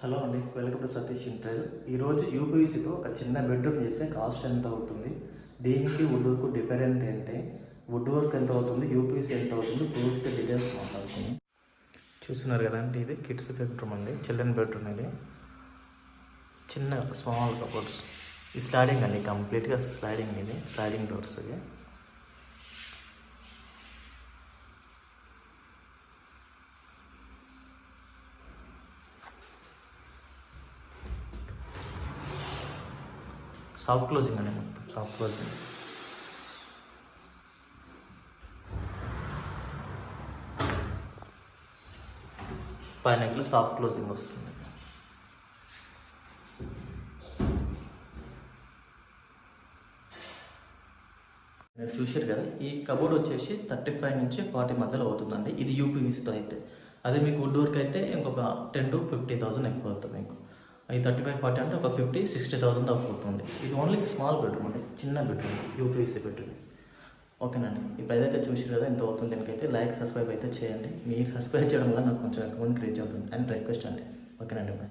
Hello అండి, welcome to Satish చary. ఈరోజు యూపీవీసీతో ఒక చిన్న బెడ్రూమ్ చేస్తే కాస్ట్ ఎంత అవుతుంది, దీనికి వుడ్ వర్క్ డిఫరెంట్ ఏంటి, వుడ్ వర్క్ ఎంత అవుతుంది, యూపీవీసీ ఎంత అవుతుంది, పూర్తి డీటెయిల్స్ మాట్లాడుతుంది. చూస్తున్నారు కదండి, ఇది కిడ్స్ బెడ్రూమ్ అండి, చిల్డ్రన్ బెడ్రూమ్. ఇది చిన్న స్మాల్ కబోర్డ్స్, ఈ స్లైడింగ్ అండి, కంప్లీట్గా స్లైడింగ్. ఇది స్లైడింగ్ డోర్స్. ఇది సాఫ్ట్ క్లోజింగ్ అండి, మొత్తం సాఫ్ట్ క్లోజింగ్. పైన ఇట్లా సాఫ్ట్ క్లోజింగ్ వస్తుంది. మీరు చూసారు కదా, ఈ కబోర్డ్ వచ్చేసి 35 నుంచి 40 మధ్యలో అవుతుందండి. ఇది యూపీవీసీతో అయితే. అదే మీకు వుడ్ వర్క్ అయితే ఇంకొక 10 to 50,000 ఎక్కువ అవుతుంది మీకు. అది 35-40 అంటే ఒక 50-60,000 దాకా అవుతుంది. ఇది ఓన్లీ స్మాల్ బెడ్రూమ్ అండి, చిన్న బెడ్రూమ్, యూపీవీసీ బెడ్రూమ్. ఓకేనండి, ఇప్పుడు ఏదైతే చూసారు కదా ఎంత అవుతుంది, దీనికైతే లైక్ సబ్స్క్రైబ్ అయితే చేయండి. మీరు సబ్స్క్రైబ్ చేయడం వల్ల నాకు కొంచెం ఎక్కువ మందికి రీచ్ అవుతుంది అండ్ రిక్వెస్ట్ అండి. ఓకేనండి.